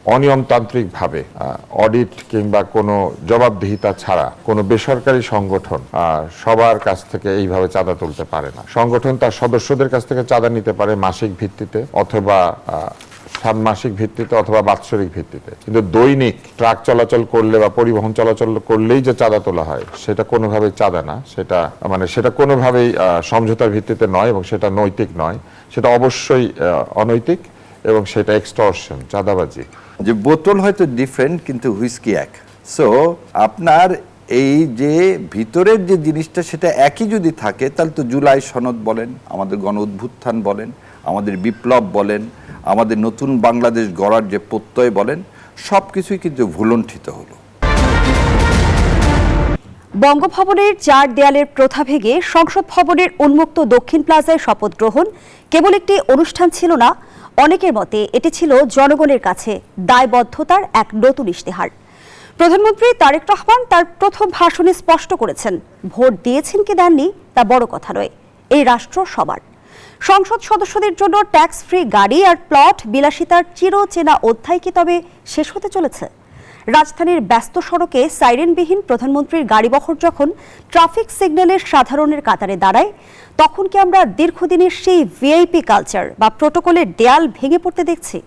অনিয়মতান্ত্রিকভাবে audit কিংবা কোনো জবাবদিহিতা ছাড়া কোনো বেসরকারি সংগঠন সবার কাছ থেকে এইভাবে চাঁদা তুলতে পারে না। সংগঠন তার সদস্যদের কাছ থেকে চাঁদা নিতে পারে মাসিক ভিত্তিতে অথবা ষান্মাসিক ভিত্তিতে অথবা বাৎসরিক ভিত্তিতে, কিন্তু দৈনিক ট্রাক চলাচল করলে বা পরিবহন চলাচল করলেই যে চাঁদা তোলা হয় সেটা কোনোভাবেই চাঁদা না, সেটা কোনোভাবেই সমঝোতার ভিত্তিতে নয় এবং সেটা নৈতিক নয়, সেটা অবশ্যই অনৈতিক এবং সেটা এক্সটর্শন, চাঁদাবাজি। যে বোতল হয়তো ডিফারেন্ট কিন্তু হুইস্কি এক। সো আপনার এই যে ভিতরের যে জিনিসটা সেটা একই যদি থাকে তাহলে তো জুলাই সনদ বলেন, আমাদের গণ অভ্যুত্থান বলেন, আমাদের বিপ্লব বলেন, আমাদের নতুন বাংলাদেশ গড়ার যে প্রত্যয় বলেন, সব কিছুই কিন্তু ভুলণ্ঠিত হলো। বঙ্গভবনের 4 দেয়ালের প্রথা ভেঙে সংসদ ভবনের উন্মুক্ত দক্ষিণ প্লাজায় শপথ গ্রহণ কেবল একটি অনুষ্ঠান ছিল না, অনেকের মতে এটি ছিল জনগণের কাছে দায়বদ্ধতার এক নতুন ইশতেহার। প্রধানমন্ত্রী তারেক রহমান তার প্রথম ভাষণে স্পষ্ট করেছেন, ভোট দিয়েছেন কি দেননি তা বড় কথা নয়, এই রাষ্ট্র সবার। সংসদ সদস্যদের জন্য ট্যাক্স ফ্রি গাড়ি আর প্লট বিলাসিতার চিরচেনা অধ্যায় কি তবে শেষ হতে চলেছে? রাজধানীর ব্যস্ত সড়কে সাইরেনবিহীন প্রধানমন্ত্রীর গাড়িবহর যখন ট্রাফিক সিগন্যালের সাধারণের কাতারে দাঁড়ায়, তখন কি আমরা দীর্ঘদিনের সেই ভিআইপি কালচার বা প্রোটোকলের দেয়াল ভেঙে পড়তে দেখছি?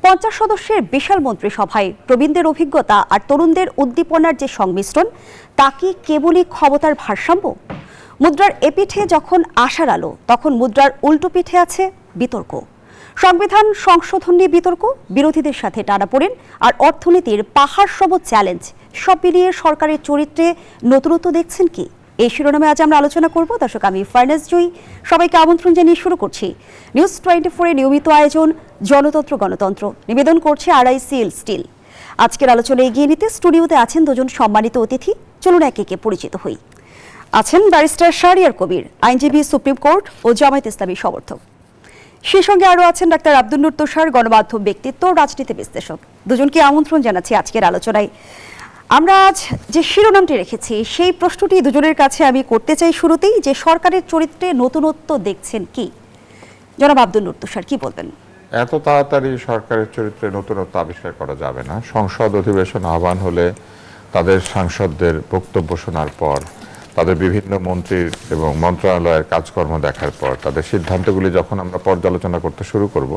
50 সদস্যের বিশাল মন্ত্রিসভায় প্রবীণদের অভিজ্ঞতা আর তরুণদের উদ্দীপনার যে সংমিশ্রণ, তা কি কেবলই ক্ষমতার ভারসাম্য? মুদ্রার এপিঠে যখন আশার আলো, তখন মুদ্রার উল্টো পিঠে আছে বিতর্ক। সংবিধান সংশোধন নিয়ে বিতর্ক, বিরোধীদের সাথে টানাপোড়েন আর অর্থনীতির পাহাড় সম চ্যালেঞ্জ, সব মিলিয়ে সরকারের চরিত্রে নতুনত্ব দেখছেন কি? এই শিরোনামে আজ আমরা আলোচনা করব। দর্শক, আমি ফারনাজ জুই, সবাইকে আমন্ত্রণ জানিয়ে শুরু করছি নিউজ 24 এর নিয়মিত আয়োজন জনতন্ত্র গণতন্ত্র। নিবেদন করছে RICL স্টিল। আজকের আলোচনা এগিয়ে নিতে স্টুডিওতে আছেন দুজন সম্মানিত অতিথি। চলুন একে একে পরিচিত হই। আছেন ব্যারিস্টার শাহরিয়ার কবির, আইনজীবী, সুপ্রিম কোর্ট ও জামায়াত ইসলামী সমর্থক। সেই সঙ্গে আরও আছেন ডাক্তার আব্দুল নূর তুষার, গণমাধ্যম ব্যক্তিত্ব, রাজনীতি বিশ্লেষক। দুজনকে আমন্ত্রণ জানাচ্ছি আজকের আলোচনায়। আমরা আজ যে শিরোনামটি রেখেছি সেই প্রশ্নটি দুজনের কাছে আমি করতে চাই শুরুতেই, যে সরকারের চরিত্রে নতুনত্ব দেখছেন কি? জনাব আব্দুল নূর তুষার, কি বলবেন? এত তাড়াতাড়ি সরকারের চরিত্রে নতুনত্ব আবিষ্কার করা যাবে না। সংসদ অধিবেশন আহ্বান হলে তাদের সাংসদদের বক্তব্য শোনার পর, তাদের বিভিন্ন মন্ত্রীর এবং মন্ত্রণালয়ের কাজকর্ম দেখার পর, তাদের সিদ্ধান্তগুলি যখন আমরা পর্যালোচনা করতে শুরু করব,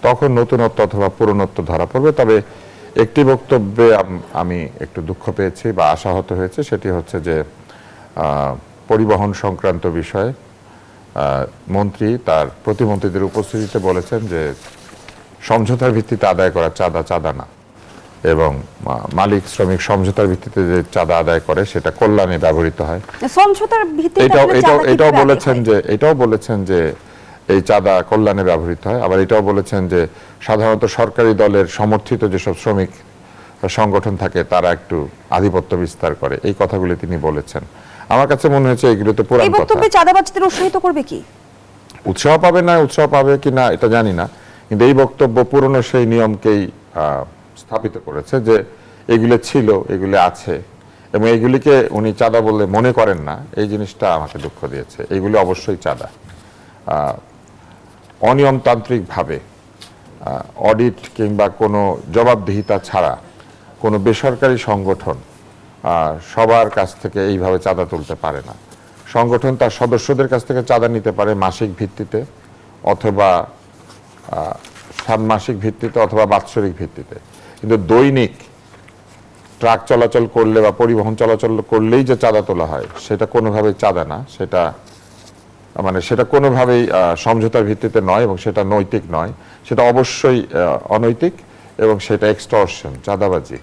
তখন নতুনত্ব অথবা পুরনত্ব ধরা পড়বে। তবে একটি বক্তব্যে আমি একটু দুঃখ পেয়েছি বা আশাহত হয়েছে, সেটি হচ্ছে যে পরিবহন সংক্রান্ত বিষয়ে মন্ত্রী তার প্রতিমন্ত্রীদের উপস্থিতিতে বলেছেন যে সমঝোতার ভিত্তিতে আদায় করা চাঁদা চাঁদা না, এবং মালিক শ্রমিক সমঝোতার ভিত্তিতে যে চাঁদা আদায় করে সেটা কল্যাণে ব্যবহৃত হয়। সমঝোতার ভিত্তিতে এটাও বলেছেন যে এই চাঁদা কল্যাণে ব্যবহৃত হয়। আবার এটাও বলেছেন যে সাধারণত সরকারি দলের সমর্থিত যেসব শ্রমিক সংগঠন থাকে তারা একটু আধিপত্য বিস্তার করে। এই কথাগুলি তিনি বলেছেন। আমার কাছে মনে হয়েছে এগুলো তো পুরান কথা। বক্তব্যে চাঁদাবাজদের উৎসাহিত করবে কি? উৎসাহ পাবে কি না এটা জানি না, কিন্তু এই বক্তব্য পুরনো সেই নিয়মকেই স্থাপিত করেছে যে এগুলো ছিল, এগুলো আছে, এবং এগুলিকে উনি চাঁদা বলে মনে করেন না। এই জিনিসটা আমাকে দুঃখ দিয়েছে। এগুলো অবশ্যই চাঁদা। অনিয়মতান্ত্রিকভাবে অডিট কিংবা কোনো জবাবদিহিতা ছাড়া কোনো বেসরকারি সংগঠন সবার কাছ থেকে এইভাবে চাঁদা তুলতে পারে না। সংগঠন তার সদস্যদের কাছ থেকে চাঁদা নিতে পারে মাসিক ভিত্তিতে অথবা ষান্মাসিক ভিত্তিতে অথবা বাৎসরিক ভিত্তিতে, কিন্তু দৈনিক ট্রাক চলাচল করলে বা পরিবহন চলাচল করলেই যে চাঁদা তোলা হয় সেটা কোনোভাবেই চাঁদা না, সেটা কোনোভাবেই সমঝোতার ভিত্তিতে নয় এবং সেটা নৈতিক নয়, সেটা অবশ্যই অনৈতিক এবং সেটা এক্সটর্শন, চাঁদাবাজি।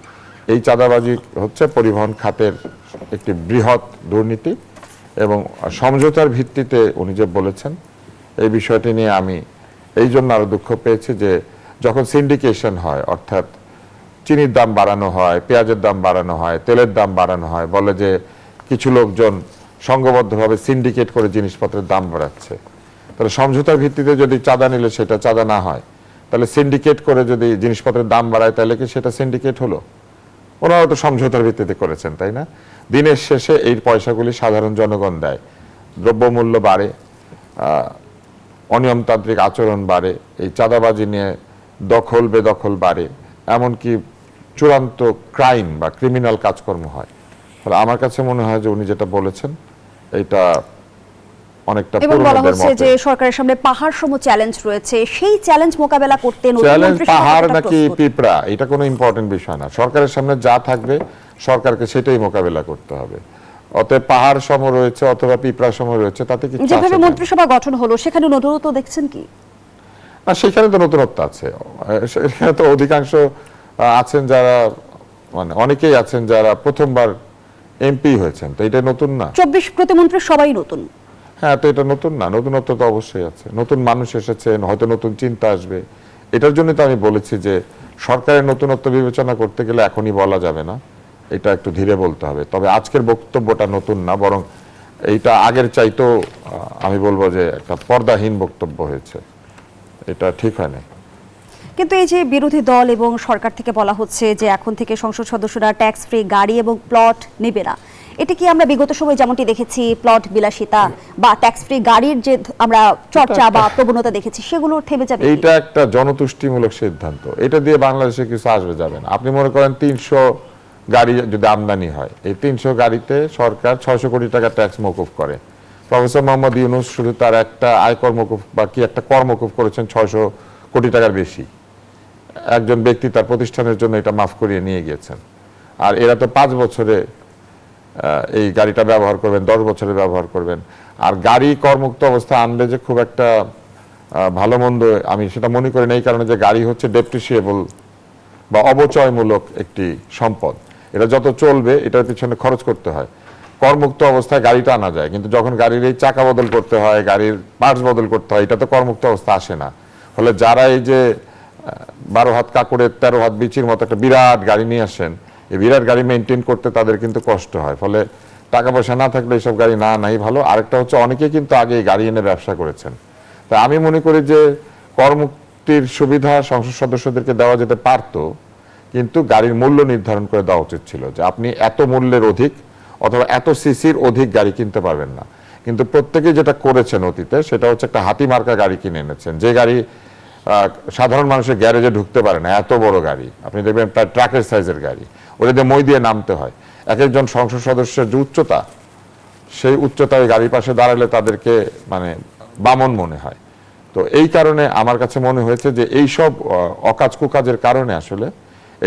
এই চাঁদাবাজি হচ্ছে পরিবহন খাতের একটি বৃহৎ দুর্নীতি, এবং সমঝোতার ভিত্তিতে উনি যে বলেছেন এই বিষয়টি নিয়ে আমি এই জন্য আরো দুঃখ পেয়েছি যে যখন সিন্ডিকেশন হয়, অর্থাৎ চিনির দাম বাড়ানো হয়, পেঁয়াজের দাম বাড়ানো হয়, তেলের দাম বাড়ানো হয়, বলে যে কিছু লোকজন সংঘবদ্ধভাবে সিন্ডিকেট করে জিনিসপত্রের দাম বাড়াচ্ছে, তাহলে সমঝোতার ভিত্তিতে যদি চাঁদা নিলে সেটা চাঁদা না হয়, তাহলে সিন্ডিকেট করে যদি জিনিসপত্রের দাম বাড়ায় তাহলে কি সেটা সিন্ডিকেট হলো? ওনারা তো সমঝোতার ভিত্তিতে করেছেন, তাই না? দিনের শেষে এই পয়সাগুলি সাধারণ জনগণ দেয়, দ্রব্যমূল্য বাড়ে, অনিয়মতান্ত্রিক আচরণ বাড়ে, এই চাঁদাবাজি নিয়ে দখল বেদখল বাড়ে, এমনকি চূড়ান্ত ক্রাইম বা ক্রিমিনাল কাজকর্ম হয়। ফলে আমার কাছে মনে হয় যে উনি যেটা বলেছেন এটা অনেকটা এবং বলা পুরনোদের হচ্ছে মতে। যে সরকারের সামনে পাহাড় সম চ্যালেঞ্জ রয়েছে, সেই চ্যালেঞ্জ মোকাবেলা করতে নতুন চ্যালেঞ্জ মন্ত্রিসভা পাহাড় কতটা নাকি প্রস্তুত? পিঁপড়া এটা কোনো ইম্পর্টেন্ট বিষয় না। সরকারের সামনে যা থাকবে সরকারকে সেটাই মোকাবেলা করতে হবে। অতএব পাহাড় সম রয়েছে অথবা পিঁপড়া সম রয়েছে তাতে কি যেভাবে মন্ত্রিসভা গঠন হলো সেখানে নতুনত্ব দেখছেন কি? না, সেখানে তো নতুনত্ব আছে। সেখানে তো অধিকাংশ আছেন যারা মানে অনেকেই আছেন যারা প্রথমবার এমপি হয়েছেন, তো এটা নতুন না। 24 প্রতিমন্ত্রী সবাই নতুন। হ্যাঁ, তো এটা নতুন না, নতুনত্ব তো অবশ্যই আছে। নতুন মানুষ এসেছেন, হয়তো নতুন চিন্তা আসবে। এটার জন্য তো আমি বলেছি যে সরকারের নতুনত্ব বিবেচনা করতে গেলে এখনই বলা যাবে না, এটা একটু ধীরে বলতে হবে। তবে আজকের বক্তব্যটা নতুন না, বরং এইটা আগের চাইতেও আমি বলবো যে একটা পর্দাহীন বক্তব্য হয়েছে, এটা ঠিক হয় না। কিন্তু এই যে বিরোধী দল এবং সরকার থেকে বলা হচ্ছে যে এখন থেকে সংসদ সদস্যরা ট্যাক্স ফ্রি গাড়ি এবং প্লট নেবে না, এটা কি আমরা বিগত সময় যেমনটি দেখেছি প্লট বিলাসিতা বা ট্যাক্স ফ্রি গাড়ির যে আমরা চর্চা বা প্রবণতা দেখেছি সেগুলো থেমে যাবে? এইটা একটা জনতুষ্টিমূলক সিদ্ধান্ত, এটা দিয়ে বাংলাদেশে কিছু আসবে যাবে না। আপনি মনে করেন 300 গাড়ি যদি আমদানি হয়, এই 300 গাড়িতে সরকার 600 কোটি টাকা ট্যাক্স মওকুফ করে। প্রফেসর মোহাম্মদ ইউনূস শুধু তার একটা আয়কর মওকুফ বা কি একটা কর মওকুফ করেছেন 600 কোটি টাকার বেশি। একজন ব্যক্তি তার প্রতিষ্ঠানের জন্য এটা মাফ করিয়ে নিয়ে গিয়েছেন। আর এরা তো 5 বছরে এই গাড়িটা ব্যবহার করবেন, 10 বছরে ব্যবহার করবেন। আর গাড়ি করমুক্ত অবস্থা আনলে যে খুব একটা ভালো মন্দ আমি সেটা মনে করি না, এই কারণে যে গাড়ি হচ্ছে ডেপ্রিসিয়েবল বা অবচয়মূলক একটি সম্পদ। এটা যত চলবে এটার পিছনে খরচ করতে হয়। করমুক্ত অবস্থায় গাড়িটা আনা যায়, কিন্তু যখন গাড়ির এই চাকা বদল করতে হয়, গাড়ির পার্টস বদল করতে হয়, এটা তো করমুক্ত অবস্থা আসে না। ফলে যারা এই যে 12 হাত কাপড়ের 13 হাত বিচির মতো একটা বিরাট গাড়ি নিয়ে আসেন, এই বিরাট গাড়ি মেনটেন করতে তাদের কিন্তু কষ্ট হয়। ফলে টাকা পয়সা না থাকলে এইসব গাড়ি না নাই ভালো। আরেকটা হচ্ছে অনেকে কিন্তু আগে এই গাড়ি এনে ব্যবসা করেছেন। তাই আমি মনে করি যে করমুক্তির সুবিধা সংসদ সদস্যদেরকে দেওয়া যেতে পারতো, কিন্তু গাড়ির মূল্য নির্ধারণ করে দেওয়া উচিত ছিল যে আপনি এত মূল্যের অধিক অথবা এত সিসির অধিক গাড়ি কিনতে পারবেন না। কিন্তু প্রত্যেকেই যেটা করেছেন অতীতে সেটা হচ্ছে একটা হাতি মার্কা গাড়ি কিনে এনেছেন, যে গাড়ি সাধারণ মানুষের গ্যারেজে ঢুকতে পারে না, এত বড় গাড়ি। আপনি দেখবেন প্রায় ট্রাকের সাইজের গাড়ি, ওটা দিয়ে মই দিয়ে নামতে হয়। এক একজন সংসদ সদস্যের যে উচ্চতা, সেই উচ্চতায় গাড়ির পাশে দাঁড়ালে তাদেরকে মানে বামন মনে হয়। তো এই কারণে আমার কাছে মনে হয়েছে যে এইসব অকাজ কুকাজের কারণে আসলে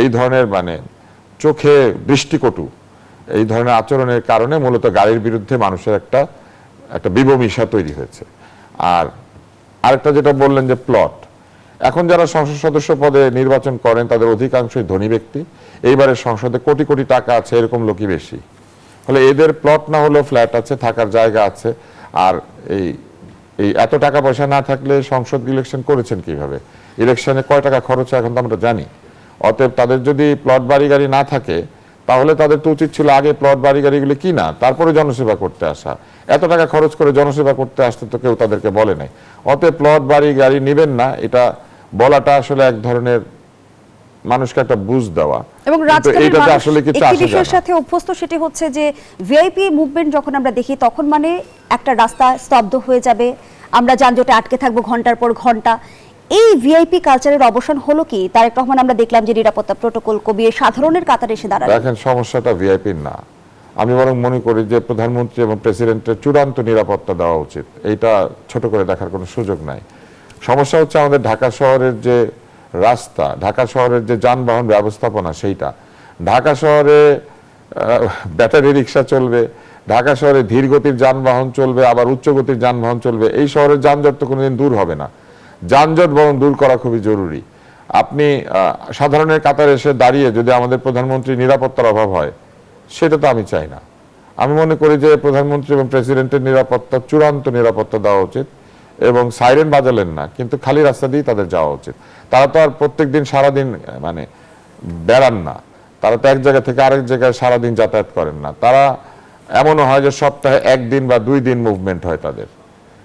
এই ধরনের মানে চোখে দৃষ্টিকটু এই ধরনের আচরণের কারণে মূলত গাড়ির বিরুদ্ধে মানুষের একটা বিবমিশা তৈরি হয়েছে। আর আরেকটা যেটা বললেন যে প্লট, এখন যারা সংসদ সদস্য পদে নির্বাচন করেন তাদের অধিকাংশই ধনী ব্যক্তি। এইবারের সংসদে কোটি কোটি টাকা আছে এরকম লোকই বেশি। ফলে এদের প্লট না হলেও ফ্ল্যাট আছে, থাকার জায়গা আছে। আর এই এত টাকা পয়সা না থাকলে সংসদ ইলেকশন করেছেন কিভাবে? ইলেকশনে কয় টাকা খরচ হয় এখন তো আমরা জানি। অতএব তাদের যদি প্লট বাড়ি গাড়ি না থাকে তাহলে তাদের তো উচিত ছিল আগে প্লট বাড়ি গাড়িগুলি কিনা, তারপরে জনসেবা করতে আসা। এত টাকা খরচ করে জনসেবা করতে আসতে তো কেউ তাদেরকে বলে নাই। অতএব প্লট বাড়ি গাড়ি নেবেন না, এটা বলাটা আসলে এক ধরনের মানুষকে একটা বুঝ দেওয়া। এবং রাজনীতির এইটাতে আসলে কিছু আসে বিষয়ের সাথে অভ্যস্ত, সেটি হচ্ছে যে ভিআইপি মুভমেন্ট যখন আমরা দেখি তখন মানে একটা রাস্তা স্তব্ধ হয়ে যাবে, আমরা যানজটে আটকে থাকবো ঘন্টার পর ঘন্টা। এই ভিআইপি কালচারের অবসান হলো কি? তারেক রহমান আমরা দেখলাম যে নিরাপত্তা প্রটোকল কমিয়ে সাধারণের কাতারে এসে দাঁড়ালেন। দেখেন, সমস্যাটা ভিআইপির না, আমি বরং মনে করি যে প্রধানমন্ত্রী এবং প্রেসিডেন্টের চূড়ান্ত নিরাপত্তা দেওয়া উচিত। এইটা ছোট করে দেখার কোনো সুযোগ নাই। সমস্যা হচ্ছে আমাদের ঢাকা শহরের যে রাস্তা, ঢাকা শহরের যে যানবাহন ব্যবস্থাপনা, সেইটা। ঢাকা শহরে ব্যাটারি রিক্সা চলবে, ঢাকা শহরে ধীর গতির যানবাহন চলবে, আবার উচ্চ গতির যানবাহন চলবে। এই শহরের যানজট তো কোনোদিন দূর হবে না। যানজট বরং দূর করা খুবই জরুরি। আপনি সাধারণের কাতারে এসে দাঁড়িয়ে যদি আমাদের প্রধানমন্ত্রী নিরাপত্তার অভাব হয়, সেটা তো আমি চাই না। আমি মনে করি যে প্রধানমন্ত্রী এবং প্রেসিডেন্টের নিরাপত্তা, চূড়ান্ত নিরাপত্তা দেওয়া উচিত। এবং সাইরেন বাজালেন না, কিন্তু খালি রাস্তা দিয়ে তাদের যাওয়া উচিত। তারা তো আর প্রত্যেকদিন সারাদিন মানে বেড়ান না, তারা তো এক জায়গা থেকে আরেক জায়গায় সারাদিন যাতায়াত করেন না। তারা এমনও হয় যে সপ্তাহে 1 দিন বা 2 দিন মুভমেন্ট হয় তাদের।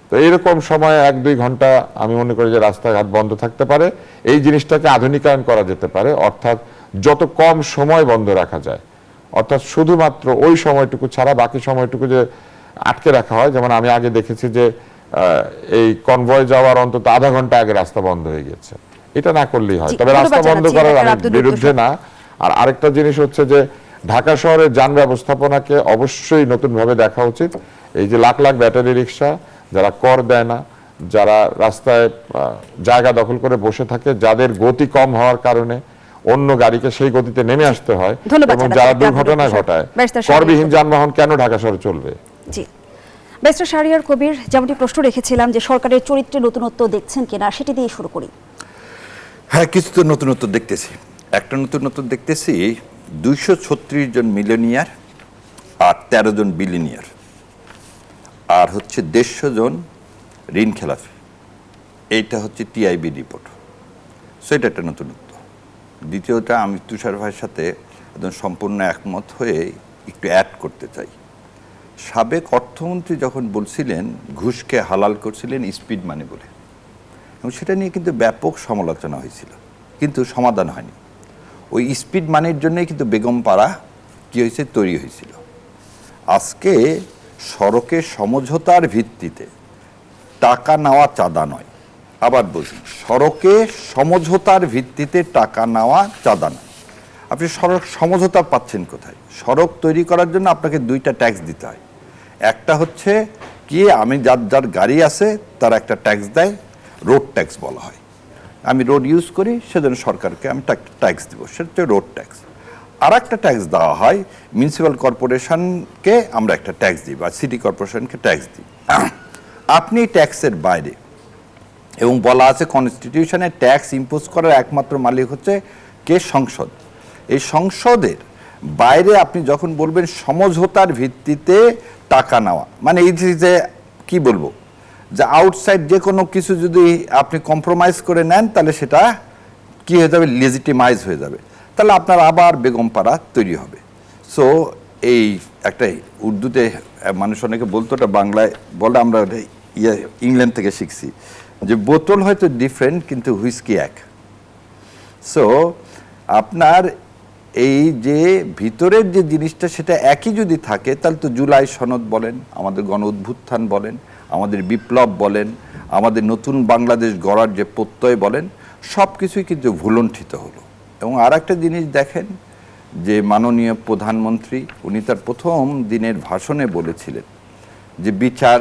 তো এইরকম সময় 1-2 ঘন্টা আমি মনে করি যে রাস্তাঘাট বন্ধ থাকতে পারে। এই জিনিসটাকে আধুনিকায়ন করা যেতে পারে, অর্থাৎ যত কম সময় বন্ধ রাখা যায়, অর্থাৎ শুধুমাত্র ওই সময়টুকু ছাড়া বাকি সময়টুকু যে আটকে রাখা হয়। যেমন আমি আগে দেখেছি যে এই কনভয় যাওয়ার অন্তত আধা ঘন্টা আগে রাস্তা বন্ধ হয়ে গেছে। এটা না করলেই হয়। জি, তবে রাস্তা ধন্যবাদ বন্ধ জানাচ্ছি করার ডাক্তার আমি আব্দুল বিরুদ্ধে লতিফ। না। আর আরেকটা জিনিস হচ্ছে যে ঢাকা শহরের যান ব্যবস্থাপনাকে অবশ্যই নতুনভাবে দেখা উচিত। এই যে লাখ লাখ ব্যাটারি রিক্সা, যারা কর দেয় না, যারা রাস্তায় জায়গা দখল করে বসে থাকে, যাদের গতি কম হওয়ার কারণে অন্য গাড়িকে সেই গতিতে নেমে আসতে হয়, ধন্যবাদ এবং জানাচ্ছি যারা ডাক্তার আব্দুল দুর্ঘটনা লতিফ। ঘটায়, ব্যারিস্টার শাহরিয়ার করবিহীন কবির। যানবাহন কেন ঢাকা শহরে চলবে? জি, ব্যারিস্টার শাহরিয়ার কবির, যেমনটি প্রশ্ন রেখেছিলাম যে সরকারের চরিত্রে নতুনত্ব দেখছেন কিনা, সেটি দিয়ে শুরু করি। হ্যাঁ, কিছু তো নতুনত্ব দেখতেছি। একটা নতুনত্ব দেখতেছি, 236 জন মিলিয়নিয়ার আর 13 জন বিলিয়নিয়ার, আর হচ্ছে 150 জন ঋণ খেলাফি। এইটা হচ্ছে টিআইবি রিপোর্ট। সো এটা একটা নতুনত্ব। দ্বিতীয়টা, আমি তুষার ভাইয়ের সাথে একদম সম্পূর্ণ একমত হয়ে একটু অ্যাড করতে চাই। সাবেক অর্থমন্ত্রী যখন বলছিলেন ঘুষকে হালাল করছিলেন স্পিড মানি বলে, এবং সেটা নিয়ে কিন্তু ব্যাপক সমালোচনা হয়েছিল, কিন্তু সমাধান হয়নি। ওই স্পিড মানির জন্যই কিন্তু বেগমপাড়া কী হয়েছে, তৈরি হয়েছিল। আজকে সড়কে সমঝোতার ভিত্তিতে টাকা নেওয়া চাঁদা নয়, আবার বলছি, সড়কে সমঝোতার ভিত্তিতে টাকা নেওয়া চাঁদা নয়। আপনি সড়ক সমঝোতা পাচ্ছেন কোথায়? সড়ক তৈরি করার জন্য আপনাকে 2টা ট্যাক্স দিতে হয়। একটা হচ্ছে কি, আমি যার যার গাড়ি আছে তারা একটা ট্যাক্স দেয়, রোড ট্যাক্স বলা হয়। আমি রোড ইউজ করি, সেজন্য সরকারকে আমি ট্যাক্স দিব, সেটা হচ্ছে রোড ট্যাক্স। আর একটা ট্যাক্স দেওয়া হয় মিউনিসিপ্যাল কর্পোরেশনকে, আমরা একটা ট্যাক্স দিই, বা সিটি কর্পোরেশনকে ট্যাক্স দিই। আপনি ট্যাক্সের বাইরে, এবং বলা আছে কনস্টিটিউশনে ট্যাক্স ইম্পোজ করার একমাত্র মালিক হচ্ছে কে? সংসদ। এই সংসদের বাইরে আপনি যখন বলবেন সমঝোতার ভিত্তিতে টাকা নেওয়া, মানে এই যে কি বলবো, যে আউটসাইড যে কোনো কিছু যদি আপনি কম্প্রোমাইজ করে নেন, তাহলে সেটা কি হয়ে যাবে? লেজিটিমাইজ হয়ে যাবে। তাহলে আপনার আবার বেগমপাড়া তৈরি হবে। সো এই একটা উর্দুতে মানুষ অনেকে বলতো, ওটা বাংলায় বলে, আমরা ইংল্যান্ড থেকে শিখছি, যে বোতল হয়তো ডিফারেন্ট কিন্তু হুইস্কি এক। সো আপনার এই যে ভিতরের যে জিনিসটা সেটা একই যদি থাকে, তাহলে তো জুলাই সনদ বলেন, আমাদের গণ অভ্যুত্থান বলেন, আমাদের বিপ্লব বলেন, আমাদের নতুন বাংলাদেশ গড়ার যে প্রত্যয় বলেন, সব কিছুই কিন্তু ভুলণ্ঠিত হলো। এবং আর একটা জিনিস দেখেন, যে মাননীয় প্রধানমন্ত্রী উনি তার প্রথম দিনের ভাষণে বলেছিলেন যে বিচার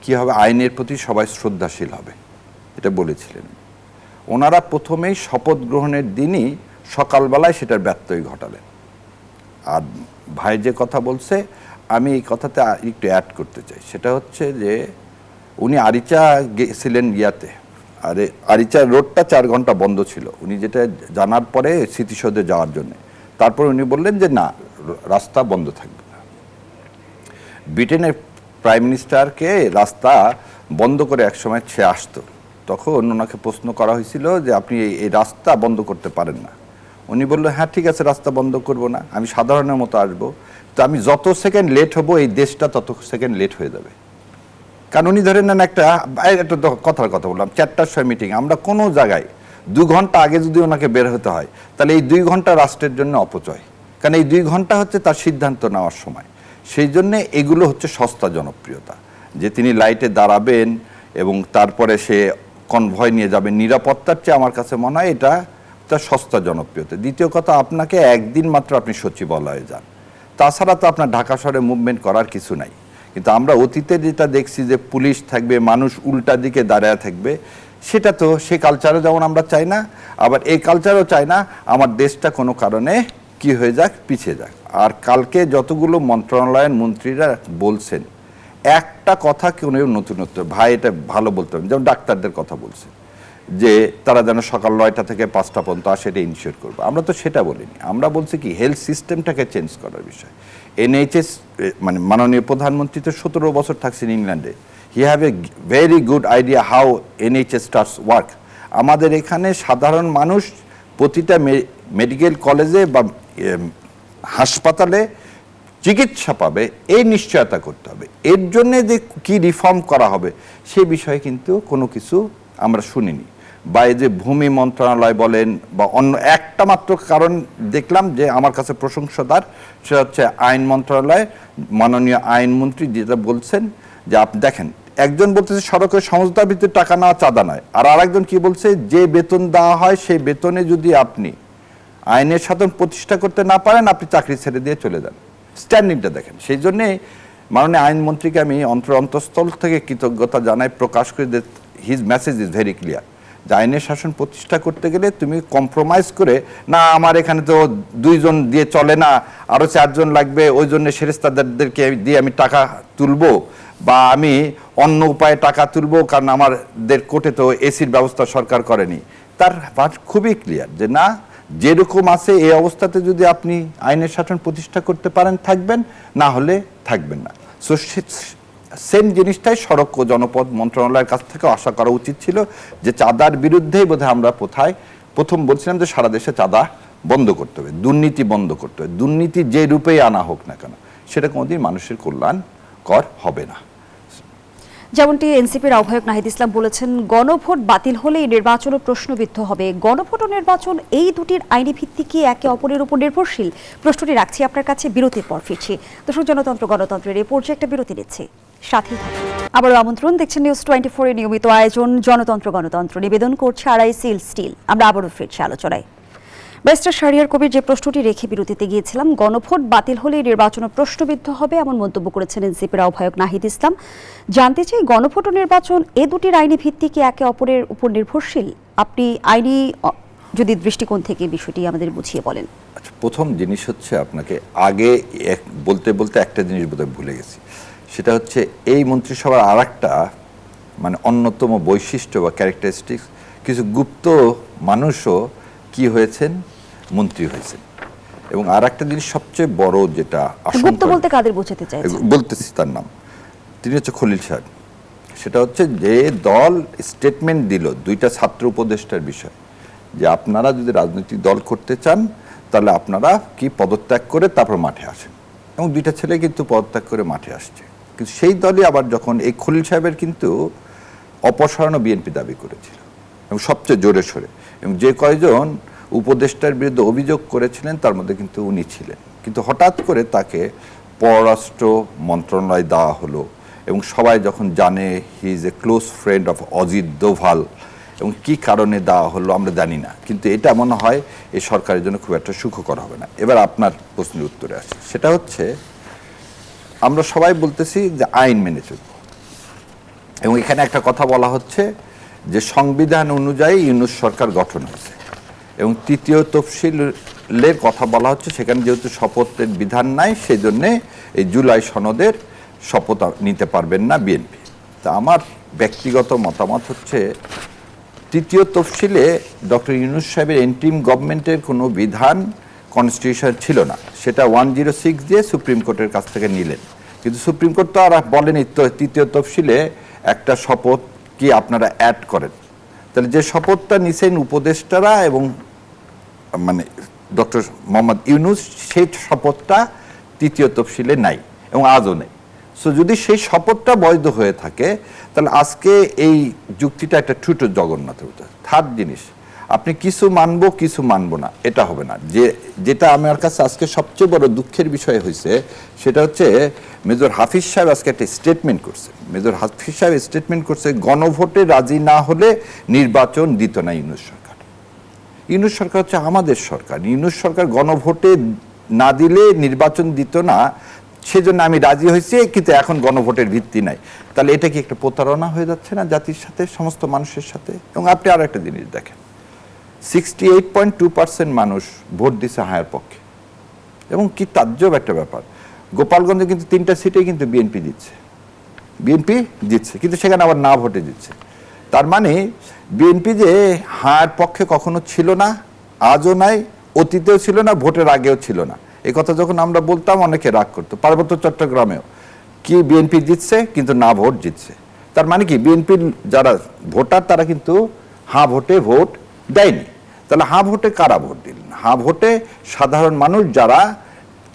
কি হবে, আইনের প্রতি সবাই শ্রদ্ধাশীল হবে, এটা বলেছিলেন। ওনারা প্রথমেই শপথ গ্রহণের দিনই সকালবেলায় সেটার ব্যত্যয় ঘটালেন। আর ভাই যে কথা বলছে, আমি এই কথাতে একটু অ্যাড করতে চাই। সেটা হচ্ছে যে উনি আরিচা গেছিলেন ইয়াতে, আরে আরিচা রোডটা 4 ঘন্টা বন্ধ ছিল, উনি যেটা জানার পরে স্মৃতিসৌধে যাওয়ার জন্য। তারপর উনি বললেন যে না, রাস্তা বন্ধ থাকবে না। ব্রিটেনের প্রাইম মিনিস্টারকে রাস্তা বন্ধ করে একসময় সে আসতো, তখন ওনাকে প্রশ্ন করা হয়েছিল যে আপনি এই রাস্তা বন্ধ করতে পারেন না। উনি বললো হ্যাঁ ঠিক আছে, রাস্তা বন্ধ করব না, আমি সাধারণের মতো আসবো, তো আমি যত সেকেন্ড লেট হব এই দেশটা তত সেকেন্ড লেট হয়ে যাবে। কারণ উনি ধরে নেন একটা কথার কথা বললাম, 4টার সময় মিটিং, আমরা কোনো জায়গায় 2 ঘন্টা আগে যদি ওনাকে বের হতে হয়, তাহলে এই 2 ঘন্টা রাষ্ট্রের জন্য অপচয়, কারণ এই 2 ঘন্টা হচ্ছে তার সিদ্ধান্ত নেওয়ার সময়। সেই জন্যে এগুলো হচ্ছে সস্তা জনপ্রিয়তা, যে তিনি লাইটে দাঁড়াবেন এবং তারপরে সে কনভয় নিয়ে যাবেন, নিরাপত্তার চেয়ে আমার কাছে মনে হয় এটা তার সস্তা জনপ্রিয়তা। দ্বিতীয় কথা, আপনাকে একদিন মাত্র আপনি সচিবালয়ে যান, তাছাড়া তো আপনার ঢাকা শহরে মুভমেন্ট করার কিছু নাই। কিন্তু আমরা অতীতে যেটা দেখছি যে পুলিশ থাকবে, মানুষ উল্টা দিকে দাঁড়ায় থাকবে, সেটা তো সে কালচারও যেমন আমরা চাই না, আবার এই কালচারও চাই না আমার দেশটা কোনো কারণে কি হয়ে যাক, পিছিয়ে যাক। আর কালকে যতগুলো মন্ত্রণালয়ের মন্ত্রীরা বলছেন, একটা কথা কেউ নতুনত্ব, ভাই এটা ভালো বলতে হবে, যেমন ডাক্তারদের কথা বলছে যে তারা যেন সকাল 9টা থেকে 5টা পর্যন্ত আসে, এটা ইনশিওর করবো। আমরা তো সেটা বলিনি, আমরা বলছি কি হেলথ সিস্টেমটাকে চেঞ্জ করার বিষয়। NHS মানে মাননীয় প্রধানমন্ত্রী তো 17 বছর থাকছেন ইংল্যান্ডে, he have a very good idea how NHS starts work. আমাদের এখানে সাধারণ মানুষ প্রতিটা মেডিকেল কলেজে বা হাসপাতালে চিকিৎসা পাবে, এই নিশ্চয়তা করতে হবে। এর জন্যে যে কি রিফর্ম করা হবে সে বিষয়ে কিন্তু কোনো কিছু আমরা শুনিনি। বা এই যে ভূমি মন্ত্রণালয় বলেন বা অন্য একটা মাত্র কারণ দেখলাম যে আমার কাছে প্রশংসাদার, সেটা হচ্ছে আইন মন্ত্রণালয়, মাননীয় আইনমন্ত্রী যেটা বলছেন যে আপনি দেখেন একজন বলতেছে সড়কের সমঝোতার ভিত্তিতে টাকা নেওয়া চাঁদা নয়, আর আরেকজন কি বলছে, যে বেতন দেওয়া হয় সেই বেতনে যদি আপনি আইনের শাসন প্রতিষ্ঠা করতে না পারেন আপনি চাকরি ছেড়ে দিয়ে চলে যান। স্ট্যান্ডিংটা দেখেন। সেই জন্যে মাননীয় আইনমন্ত্রীকে আমি অন্তঃস্থল থেকে কৃতজ্ঞতা জানাই, প্রকাশ করে his message is very clear, যে আইনের শাসন প্রতিষ্ঠা করতে গেলে তুমি কম্প্রোমাইজ করে না, আমার এখানে তো 2 জন দিয়ে চলে না, আরও 4 জন লাগবে, ওই জন্য সেরেস্তাদেরকে দিয়ে আমি টাকা তুলবো, বা আমি অন্য উপায়ে টাকা তুলবো কারণ আমাদের কোর্টে তো এসির ব্যবস্থা সরকার করেনি। তার খুবই ক্লিয়ার যে না, যেরকম আছে এই অবস্থাতে যদি আপনি আইনের শাসন প্রতিষ্ঠা করতে পারেন থাকবেন, না হলে থাকবেন না। সো সেম জিনিসটাই সড়ক ও জনপথ মন্ত্রণালয়ের কাছ থেকে আশা করা উচিত ছিল, যে চাঁদার বিরুদ্ধেই বোধহয় আমরা প্রথম বলছিলাম যে সারা দেশে চাঁদা বন্ধ করতে হবে, দুর্নীতি বন্ধ করতে হবে। দুর্নীতি যে রূপেই আনা হোক না কেন সেটা কোনোদিন মানুষের কল্যাণকর হবে না। যেমনটি এনসিপির আহ্বায়ক নাহিদ ইসলাম বলেছেন, গণভোট বাতিল হলেই নির্বাচনও প্রশ্নবিদ্ধ হবে। গণভোট ও নির্বাচন এই দুটির আইনি ভিত্তি কি একে অপরের উপর নির্ভরশীল? প্রশ্নটি রাখছি আপনার কাছে, বিরতির পর ফিরছি। দর্শক, জনতন্ত্র গণতন্ত্রের এই পর্যায়ে একটা বিরতি নিচ্ছি, সাথেই থাকুন। আবারও আমন্ত্রণ, দেখছেন নিউজ 24 এর নিয়মিত আয়োজন জনতন্ত্র গণতন্ত্র। নিবেদন করছে আড়াইসিল স্টিল। আমরা আবারও ফিরছি আলোচনায়। ব্যারিস্টার শাহরিয়ার কবির যে প্রশ্নটি রেখে বিরতিতে গিয়েছিলাম, গণভোট বাতিল হলে নির্বাচন প্রশ্নবিদ্ধ হবে এমন মন্তব্য করেছেন এনসিপির আহ্বায়ক নাহিদ ইসলাম। জানতে চাই, গণভোট ও নির্বাচন এ দুটির আইনি ভিত্তি কি একে অপরের উপর নির্ভরশীল? আপনি আইনি যদি দৃষ্টিকোণ থেকে বিষয়টি আমাদের বুঝিয়ে বলেন। আচ্ছা, প্রথম জিনিস হচ্ছে, আপনাকে আগে বলতে বলতে একটা জিনিস বোধহয় ভুলে গেছি, সেটা হচ্ছে এই মন্ত্রিসভার আর একটা মানে অন্যতম বৈশিষ্ট্য বা ক্যারেক্টারিস্টিক্স, কিছু গুপ্ত মানুষও কি হয়েছেন, মন্ত্রী হয়েছেন। এবং আর একটা জিনিস সবচেয়ে বড় যেটা গুপ্ত বলতে কাদের বোঝাতে চাইছেন? বলতেছি তার নাম, তিনি হচ্ছে খলিল সাহেব। সেটা হচ্ছে যে দল স্টেটমেন্ট দিল 2টা ছাত্র উপদেষ্টার বিষয়, যে আপনারা যদি রাজনৈতিক দল করতে চান তাহলে আপনারা কি পদত্যাগ করে তারপর মাঠে আসেন। এবং 2টা ছেলে কিন্তু পদত্যাগ করে মাঠে আসছে। কিন্তু সেই দলই আবার যখন এই খলিল সাহেবের কিন্তু অপসারণ বিএনপি দাবি করেছিল, এবং সবচেয়ে জোরে সোরে, এবং যে কয়জন উপদেষ্টার বিরুদ্ধে অভিযোগ করেছিলেন তার মধ্যে কিন্তু উনি ছিলেন। কিন্তু হঠাৎ করে তাকে পররাষ্ট্র মন্ত্রণালয় দেওয়া হলো, এবং সবাই যখন জানে he is a close friend of Ajit Doval, এবং কি কারণে দেওয়া হলো আমরা জানি না, কিন্তু এটা মনে হয় এই সরকারের জন্য খুব একটা সুখকর হবে না। এবার আপনার প্রশ্নের উত্তরে আসে, সেটা হচ্ছে আমরা সবাই বলতেছি যে আইন মেনে চলব, এবং এখানে একটা কথা বলা হচ্ছে যে সংবিধান অনুযায়ী ইউনূস সরকার গঠন হয়েছে, এবং 3য় তফসিলের কথা বলা হচ্ছে, সেখানে যেহেতু শপথের বিধান নাই সেই জন্যে এই জুলাই সনদের শপথ নিতে পারবেন না বিএনপি। তা আমার ব্যক্তিগত মতামত হচ্ছে, 3য় তফসিলে ডক্টর ইউনূস সাহেবের এন্ট্রিম গভর্নমেন্টের কোনো বিধান কনস্টিটিউশন ছিল না, সেটা 106 দিয়ে সুপ্রিম কোর্টের কাছ থেকে নিলেন। কিন্তু সুপ্রিম কোর্ট তো আর বলেনি 3য় তফসিলে একটা শপথ কি আপনারা অ্যাড করেন। তাহলে যে শপথটা নিছেন উপদেষ্টারা এবং মানে ডক্টর মোহাম্মদ ইউনূস, সেই শপথটা 3য় তফসিলে নাই এবং আজও নেই। সো যদি সেই শপথটা বৈধ হয়ে থাকে তাহলে আজকে এই যুক্তিটা একটা ছোটো জগন্নাথের মতো। থার্ড জিনিস, আপনি কিছু মানবো কিছু মানবো না, এটা হবে না। যেটা আমার কাছে আজকে সবচেয়ে বড় দুঃখের বিষয় হয়েছে, সেটা হচ্ছে মেজর হাফিজ সাহেব আজকে একটা স্টেটমেন্ট করছে। মেজর হাফিজ সাহেব স্টেটমেন্ট করছে, গণভোটে রাজি না হলে নির্বাচন দিত না ইউনূস সরকার। ইউনূস সরকার হচ্ছে আমাদের সরকার, ইউনূস সরকার গণভোটে না দিলে নির্বাচন দিত না, সেজন্য আমি রাজি হয়েছি, কিন্তু এখন গণভোটের ভিত্তি নাই। তাহলে এটা কি একটা প্রতারণা হয়ে যাচ্ছে না জাতির সাথে, সমস্ত মানুষের সাথে? এবং আপনি আরো একটা জিনিস দেখেন, 68.2% মানুষ ভোট দিচ্ছে হায়ের পক্ষে, এবং কি তাজ্জব একটা ব্যাপার, গোপালগঞ্জে কিন্তু 3টা সিটেই কিন্তু বিএনপি দিচ্ছে, কিন্তু সেখানে আবার না ভোটে দিচ্ছে। তার মানে বিএনপি যে হায়ের পক্ষে কখনো ছিল না, আজও নাই, অতীতেও ছিল না, ভোটের আগেও ছিল না। এই কথা যখন আমরা বলতাম অনেকে রাগ করতো। পার্বত্য চট্টগ্রামেও কি বিএনপি জিতছে, কিন্তু না ভোট জিতছে। তার মানে কি বিএনপির যারা ভোটার তারা কিন্তু হাঁ ভোটে ভোট দেয়নি। তাহলে হাঁ ভোটে কারা ভোট দিলেন? হাঁ ভোটে সাধারণ মানুষ, যারা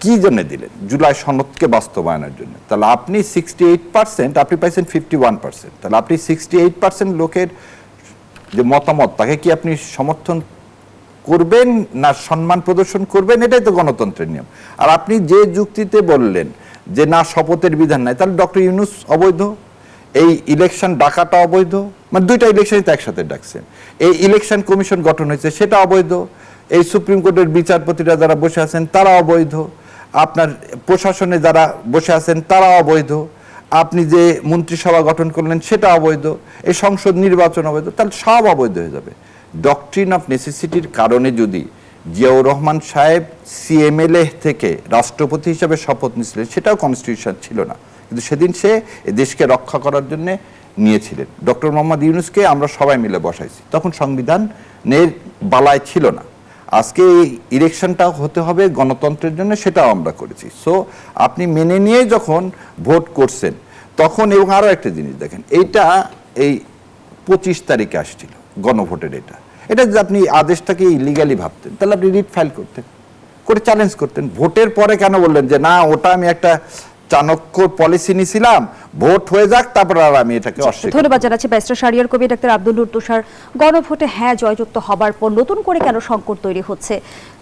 কি জন্য দিলেন? জুলাই সনদকে বাস্তবায়নের জন্য। তাহলে আপনি 68%, আপনি পাইছেন 51%। তাহলে আপনি 68% লোকের যে মতামত, তাকে কি আপনি সমর্থন করবেন না সম্মান প্রদর্শন করবেন? এটাই তো গণতন্ত্রের নিয়ম। আর আপনি যে যুক্তিতে বললেন যে না শপথের বিধান নাই, তাহলে ডক্টর ইউনূস অবৈধ, এই ইলেকশন ডাকাটা অবৈধ, মানে দুইটা ইলেকশনই তো একসাথে ডাকছেন। এই ইলেকশন কমিশন গঠন হয়েছে সেটা অবৈধ, এই সুপ্রিম কোর্টের বিচারপতিরা যারা বসে আছেন তারা অবৈধ, আপনার প্রশাসনে যারা বসে আছেন তারা অবৈধ, আপনি যে মন্ত্রিসভা গঠন করলেন সেটা অবৈধ, এই সংসদ নির্বাচন অবৈধ, তাহলে সব অবৈধ হয়ে যাবে। ডকট্রিন অফ নেসেসিটির কারণে যদি জিয়াউর রহমান সাহেব সিএমএলএ থেকে রাষ্ট্রপতি হিসাবে শপথ নিয়েছিলেন, সেটাও কনস্টিটিউশন ছিল না, কিন্তু সেদিন সে এ দেশকে রক্ষা করার জন্য নিয়েছিলেন। ডক্টর মোহাম্মদ ইউনূসকে আমরা সবাই মিলে বসাইছি, তখন সংবিধানের বালায় ছিল না। আজকে এই ইলেকশনটা হতে হবে গণতন্ত্রের জন্য, সেটাও আমরা করেছি। সো আপনি মেনে নিয়ে যখন ভোট করছেন তখন, এবং আরও একটা জিনিস দেখেন, এইটা এই 25 তারিখে আসছিল গণভোটের, এটা যদি আপনি আদেশটাকে ইলিগালি ভাবতেন তাহলে আপনি রিট ফাইল করতেন, করে চ্যালেঞ্জ করতেন। ভোটের পরে কেন বললেন যে না, ওটা আমি একটা চাণক্য পলিসি নিয়েছিলাম, ভোট হয়ে যাক তারপর আর আমি এটাকে অস্বীকার। ধন্যবাদ জানাচ্ছি ব্যারিস্টার শাহরিয়ার কবির। ডাক্তার আব্দুল নূর তুষার, গণভোটে হ্যাঁ জয়যুক্ত হবার পর নতুন করে কেন সংকট তৈরি হচ্ছে?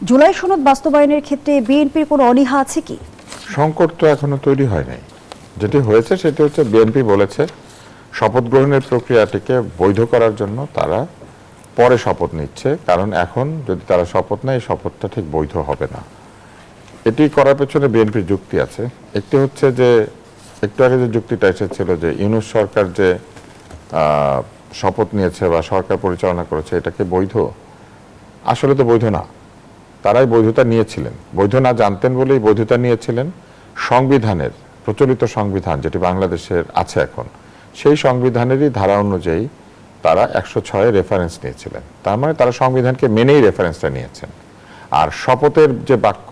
জুলাই সনদ বাস্তবায়নের ক্ষেত্রে বিএনপির কোনো অনীহা আছে কি? সংকট তো এখনো তৈরি হয় নাই। যেটি হয়েছে সেটি হচ্ছে বিএনপি বলেছে শপথ গ্রহণের প্রক্রিয়াটিকে বৈধ করার জন্য তারা পরে শপথ নিচ্ছে, কারণ এখন যদি তারা শপথ নেয়, শপথটা ঠিক বৈধ হবে না। এটি করার পেছনে বিএনপির যুক্তি আছে। একটি হচ্ছে যে একটু আগে যে যুক্তিটা এসেছিল যে ইউনূস সরকার যে শপথ নিয়েছে বা সরকার পরিচালনা করেছে এটাকে বৈধ, আসলে তো বৈধ না। তারাই বৈধতা নিয়েছিলেন, বৈধ না জানতেন বলেই বৈধতা নিয়েছিলেন। সংবিধানের প্রচলিত সংবিধান যেটি বাংলাদেশের আছে এখন, সেই সংবিধানেরই ধারা অনুযায়ী তারা 106 রেফারেন্স নিয়েছিলেন। তার মানে তারা সংবিধানকে মেনেই রেফারেন্সটা নিয়েছেন। আর শপথের যে বাক্য,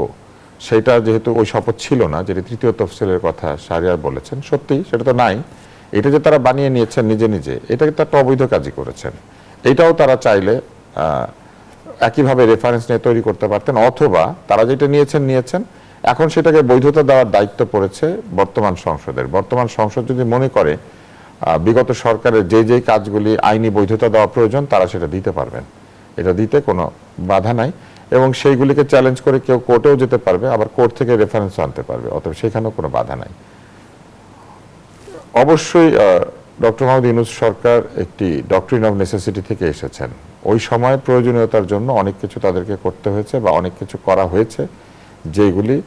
সেটা যেহেতু ওই শপথ ছিল না, যেটি তৃতীয় তফসিলের কথা শাহরিয়ার বলেছেন, সত্যি সেটা তো নাই। এটা যে তারা বানিয়ে নিয়েছেন নিজে নিজে, এটাকে তো একটা অবৈধ কাজই করেছেন। এটাও তারা চাইলে একইভাবে রেফারেন্স নিয়ে তৈরি করতে পারতেন, অথবা তারা যেটা নিয়েছেন এখন সেটাকে বৈধতা দেওয়ার দায়িত্ব পড়েছে বর্তমান সংসদের। বর্তমান সংসদ যদি মনে করে বিগত সরকারের যে কাজগুলি আইনি বৈধতা দেওয়া প্রয়োজন, তারা সেটা দিতে পারবেন, এটা দিতে কোনো বাধা নাই। এবং সেইগুলিকে চ্যালেঞ্জ করে কেউ কোর্টেও যেতে পারবে, আবার কোর্ট থেকে রেফারেন্স আনতে পারবে, অতএব সেখানেও কোনো বাধা নাই। অবশ্যই ডক্টর মোহাম্মদ ইউনূস সরকার একটি ডক্ট্রিন অফ নেসেসিটি থেকে এসেছেন। ওই সময় প্রয়োজনীয়তার জন্য অনেক কিছু তাদেরকে করতে হয়েছে বা অনেক কিছু করা হয়েছে যেগুলি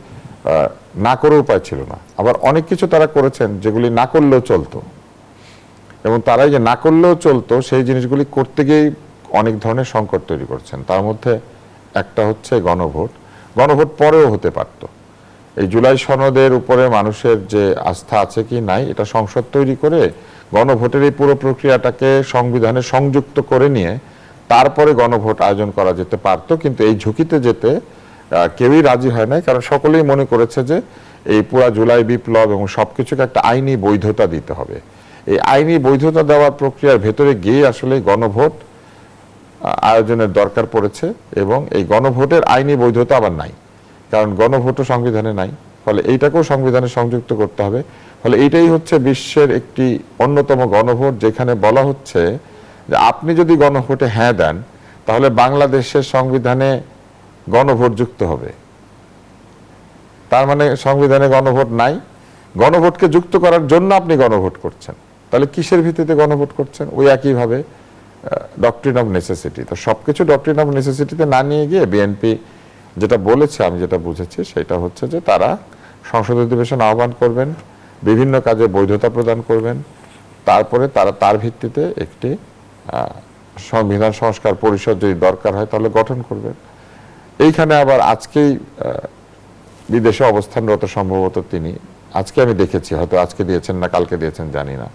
না করে উপায় ছিল না। আবার অনেক কিছু তারা করেছেন যেগুলি না করলেও চলতো, এবং তারাই যে না করলেও চলতো সেই জিনিসগুলি করতে গিয়েই অনেক ধরনের সংকট তৈরি করছেন। তার মধ্যে একটা হচ্ছে গণভোট। গণভোট পরেও হতে পারত। এই জুলাই সনদের উপরে মানুষের যে আস্থা আছে কি নাই, এটা সংসদ তৈরি করে গণভোটের এই পুরো প্রক্রিয়াটাকে সংবিধানে সংযুক্ত করে নিয়ে তারপরে গণভোট আয়োজন করা যেতে পারত। কিন্তু এই ঝুঁকিতে যেতে কেউই রাজি হয় নাই, কারণ সকলেই মনে করেছে যে এই পুরা জুলাই বিপ্লব এবং সবকিছুকে একটা আইনি বৈধতা দিতে হবে। এই আইনি বৈধতা দেওয়ার প্রক্রিয়ার ভেতরে গিয়ে আসলে গণভোট আয়োজনের দরকার পড়েছে, এবং এই গণভোটের আইনি বৈধতা আবার নাই, কারণ গণভোটও সংবিধানে নাই। ফলে এইটাকেও সংবিধানে সংযুক্ত করতে হবে। ফলে এইটাই হচ্ছে বিশ্বের একটি অন্যতম গণভোট, যেখানে বলা হচ্ছে যে আপনি যদি গণভোটে হ্যাঁ দেন তাহলে বাংলাদেশের সংবিধানে গণভোট যুক্ত হবে। তার মানে সংবিধানে গণভোট নাই, গণভোটকে যুক্ত করার জন্য আপনি গণভোট করছেন। তাহলে কিসের ভিত্তিতে গণভোট করছেন? ওই একইভাবে ডক্ট্রিন অফ নেসেসিটি। তো সবকিছু ডক্ট্রিন অফ নেসেসিটিতে না নিয়ে গিয়ে বিএনপি যেটা বলেছে, আমি যেটা বুঝেছি সেটা হচ্ছে যে তারা সংসদ অধিবেশন আহ্বান করবেন, বিভিন্ন কাজে বৈধতা প্রদান করবেন, তারপরে তারা তার ভিত্তিতে একটি সংবিধান সংস্কার পরিষদ যদি দরকার হয় তাহলে গঠন করবেন। এইখানে আবার আজকেই বিদেশে অবস্থানরত সম্ভবত তিনি, আজকে আমি দেখেছি, হয়তো আজকে দিয়েছেন না কালকে দিয়েছেন জানি না,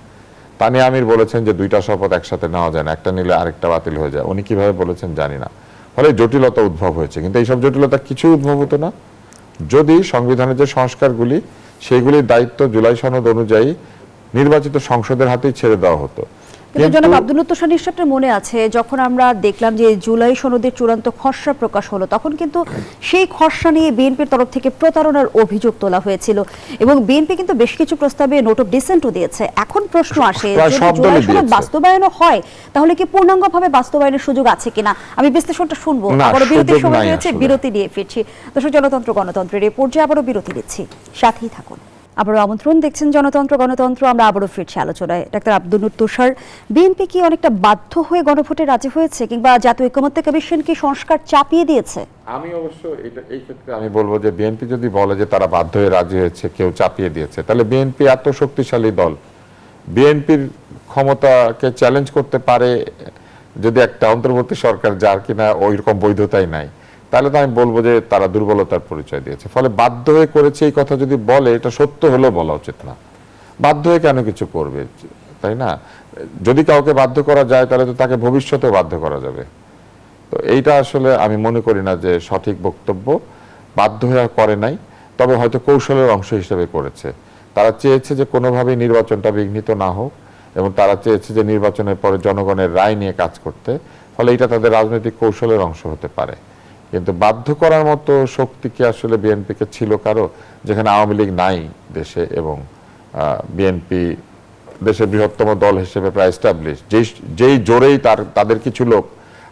তানিয়া আমির বলেছেন যে দুইটা শপথ একসাথে নেওয়া যায় না, একটা নিলে আরেকটা বাতিল হয়ে যায়। উনি কিভাবে বলেছেন জানি না। ফলে জটিলতা উদ্ভব হয়েছে, কিন্তু এইসব জটিলতা কিছু উদ্ভব হতো না যদি সংবিধানের যে সংস্কারগুলি, সেইগুলির দায়িত্ব জুলাই সনদ অনুযায়ী নির্বাচিত সংসদের হাতেই ছেড়ে দেওয়া হতো। কিন্তু জনাব আব্দুল নূর তুষার, নিশ্চয়ই মনে আছে যখন আমরা দেখলাম যে জুলাই সনদের চূড়ান্ত খসড়া প্রকাশ হলো, তখন কিন্তু সেই খসড়া নিয়ে বিএনপির তরফ থেকে প্রতারণার অভিযোগ তোলা হয়েছিল, এবং বিএনপি কিন্তু বেশ কিছু প্রস্তাবে নোট অফ ডিসেন্টও দিয়েছে। এখন প্রশ্ন আসে, যদি জুলাই সনদ বাস্তবায়নও হয় তাহলে কি পূর্ণাঙ্গভাবে বাস্তবায়নের সুযোগ আছে কিনা? আমি বিশ্লেষণটা শুনবো, আবারও বিরতির সময় রয়েছে, বিরতি নিয়ে ফিরছি। দর্শক, জনতন্ত্র গণতন্ত্রের এই পর্যায়ে আবারও বিরতি নিচ্ছি, সাথেই থাকুন। আবারও আমন্ত্রণ, দেখছেন জনতন্ত্র গণতন্ত্র। আমরা আবারও ফিরছি আলোচনায়। ডাক্তার আব্দুল তুষার, বিএনপি কি অনেকটা বাধ্য হয়ে গণভোটে রাজি হয়েছে, কিংবা জাতীয় ঐকমত্য কমিশন কি সংস্কার চাপিয়ে দিয়েছে? আমি অবশ্য এই ক্ষেত্রে আমি বলবো যে বিএনপি যদি বলে যে তারা বাধ্য হয়ে রাজি হয়েছে, কেউ চাপিয়ে দিয়েছে, তাহলে বিএনপি এত শক্তিশালী দল, বিএনপির ক্ষমতাকে চ্যালেঞ্জ করতে পারে যদি একটা অন্তর্বর্তী সরকার, যার কিনা ওই রকম বৈধতাই নাই, তাহলে তো আমি বলবো যে তারা দুর্বলতার পরিচয় দিয়েছে। ফলে বাধ্য হয়ে করেছে এই কথা যদি বলে, এটা সত্য হলেও বলা উচিত না। বাধ্য হয়ে কেন কিছু করবে, তাই না? যদি কাউকে বাধ্য করা যায় তাহলে তো তাকে ভবিষ্যতেও বাধ্য করা যাবে। তো এইটা আসলে আমি মনে করি না যে সঠিক বক্তব্য। বাধ্য হয়ে করে নাই, তবে হয়তো কৌশলের অংশ হিসেবে করেছে। তারা চেয়েছে যে কোনোভাবেই নির্বাচনটা বিঘ্নিত না হোক, এবং তারা চেয়েছে যে নির্বাচনের পরে জনগণের রায় নিয়ে কাজ করতে। ফলে এটা তাদের রাজনৈতিক কৌশলের অংশ হতে পারে, কিন্তু বাধ্য করার মতো শক্তি কি আসলে বিএনপিকে ছিল কারো, যেখানে আওয়ামী লীগ নাই দেশে, এবং বিএনপি দেশের বৃহত্তম দল হিসেবে প্রায় এস্টাবলিশ, যেই জোরেই তাদের কিছু লোক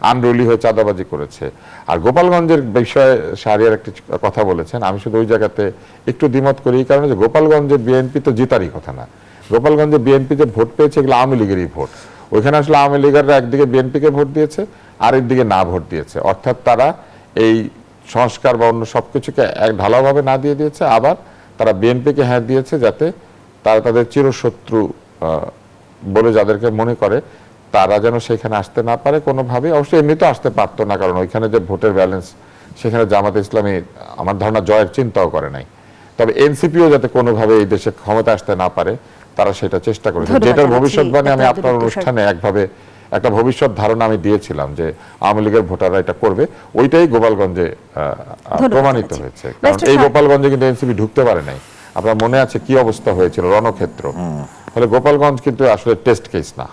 আনরুলি হয়ে চাঁদাবাজি করেছে। আর গোপালগঞ্জের বিষয়ে শাহরিয়ার একটি কথা বলেছেন, আমি শুধু ওই জায়গাতে একটু দ্বিমত করি, এই কারণে যে গোপালগঞ্জে বিএনপি তো জিতারই কথা না। গোপালগঞ্জে বিএনপি যে ভোট পেয়েছে এগুলো আওয়ামী লীগেরই ভোট। ওইখানে আসলে আওয়ামী লীগেররা একদিকে বিএনপিকে ভোট দিয়েছে, আরেকদিকে না ভোট দিয়েছে। অর্থাৎ তারা এই সংস্কার বা অন্য সবকিছুকে এক ঢালাওভাবে না দিয়ে দিয়েছে, আবার তারা বিএনপিকে হ্যাঁ দিয়েছে, যাতে তারা তাদের চিরশত্রু বলে যাদেরকে মনে করে, তারা যেন সেখানে আসতে না পারে কোনোভাবে। অবশ্যই এমনিতেও আসতে পারতো না, কারণ ওইখানে যে ভোটের ব্যালেন্স, সেখানে জামাতে ইসলামী আমার ধারণা জয়ের চিন্তাও করে নাই। তবে এনসিপিও যাতে কোনোভাবে এই দেশে ক্ষমতা আসতে না পারে, তারা সেটা চেষ্টা করেছে। যেটার ভবিষ্যৎবাণী আমি আপনার অনুষ্ঠানে একভাবে একটা ভবিষ্যৎ ধারণা আমি দিয়েছিলাম যে আওয়ামী লীগের ভোটাররা এটা করবে, ওইটাই গোপালগঞ্জে প্রমাণিত হয়েছে। কারণ এই গোপালগঞ্জে কিন্তু এনসিপি ঢুকতে পারে নাই। আপনার মনে আছে কি অবস্থা হয়েছিল, রণক্ষেত্র। ফলে গোপালগঞ্জ কিন্তু আসলে টেস্ট কেস না।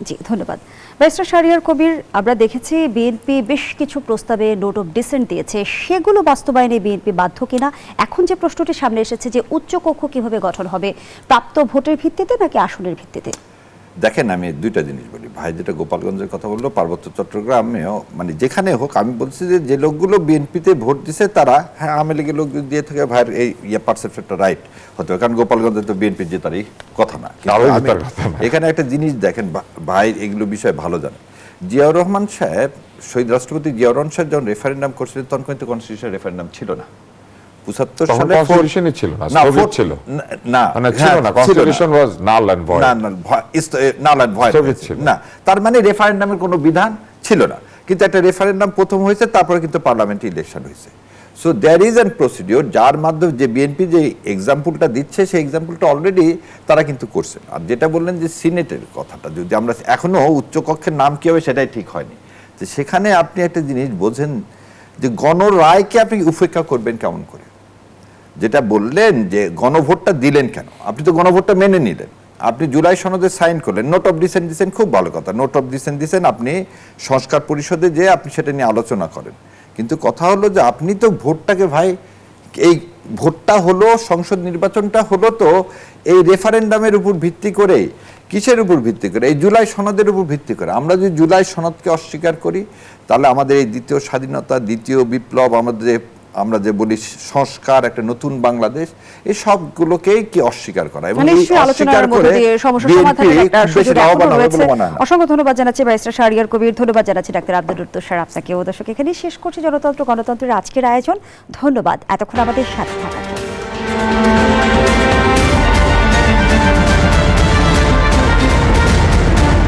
জি, ধন্যবাদ। ব্যারিস্টার শাহরিয়ার কবির, আমরা দেখেছি বিএনপি বেশ কিছু প্রস্তাবে নোট অফ ডিসেন্ট দিয়েছে, সেগুলো বাস্তবায়নে বিএনপি বাধ্য কিনা? এখন যে প্রশ্নটি সামনে এসেছে যে উচ্চকক্ষ কিভাবে গঠন হবে, প্রাপ্ত ভোটের ভিত্তিতে নাকি আসনের ভিত্তিতে? দেখেন, আমি দুইটা জিনিস বলি। ভাই যেটা গোপালগঞ্জের কথা বললো, পার্বত্য চট্টগ্রামেও মানে যেখানে হোক, আমি বলছি যে লোকগুলো বিএনপিতে ভোট দিছে তারা, হ্যাঁ আওয়ামী লীগের লোক দিয়ে থাকে, ভাইয়ের এই পারসেপশনটা রাইট হতে হবে, কারণ গোপালগঞ্জে তো বিএনপি জেতারই কথা না। এখানে একটা জিনিস দেখেন, ভাই এগুলো বিষয়ে ভালো জানে। জিয়াউর রহমান সাহেব, শহীদ রাষ্ট্রপতি জিয়াউর রহমান সাহেব যখন রেফারেন্ডাম করছিলেন, তখন কিন্তু কনস্টিটিউশনাল রেফারেন্ডাম ছিল না। 75 সালে কনস্টিটিউশনই ছিল না, সোভিয়েত ছিল না, মানে ছিল না, constitution was null and void, null and void না। তার মানে রেফারেন্ডামের কোনো বিধান ছিল না, কিন্তু একটা রেফারেন্ডাম প্রথম হয়েছে, তারপরে কিন্তু পার্লামেন্টে ইলেকশন হয়েছে। So there is an procedure, যার মাধ্যমে যে বিএনপি যে এক্সাম্পলটা দিচ্ছে, সেই এক্সাম্পলটা অলরেডি তারা কিন্তু করছে। আর যেটা বললেন যে সিনেটের কথাটা, যদি আমরা এখনো উচ্চকক্ষের নাম কি হবে সেটাই ঠিক হয়নি, যে সেখানে আপনি একটা জিনিস বোঝেন যে গণরায়কে আপনি উপেক্ষা করবেন কেমন করে। যেটা বললেন যে গণভোটটা দিলেন কেন, আপনি তো গণভোটটা মেনে নিলেন, আপনি জুলাই সনদে সাইন করলেন, নোট অফ ডিসেন্ট দিচ্ছেন, খুব ভালো কথা, নোট অফ ডিসেন্ট দিচ্ছেন, আপনি সংস্কার পরিষদে যে আপনি সেটা নিয়ে আলোচনা করেন। কিন্তু কথা হলো যে আপনি তো ভোটটাকে, ভাই এই ভোটটা হলো, সংসদ নির্বাচনটা হলো তো এই রেফারেন্ডামের উপর ভিত্তি করে, কিসের উপর ভিত্তি করে? এই জুলাই সনদের উপর ভিত্তি করে। আমরা যদি জুলাই সনদকে অস্বীকার করি, তাহলে আমাদের এই দ্বিতীয় স্বাধীনতা, দ্বিতীয় বিপ্লব, আমরা যে বলি সংস্কার, একটা নতুন বাংলাদেশ, এই সবগুলোকেই কি অস্বীকার করা, এবং অসংখ্য ধন্যবাদ জানাচ্ছি ব্যারিস্টার শাহরিয়ার কবির, ধন্যবাদ জানাচ্ছি ডাক্তার আব্দুল তুষার আপনাকেও। দর্শক, এখানেই শেষ করছি জনতন্ত্র গণতন্ত্রের আজকের আয়োজন। ধন্যবাদ এতক্ষণ আমাদের সাথে থাকার জন্য।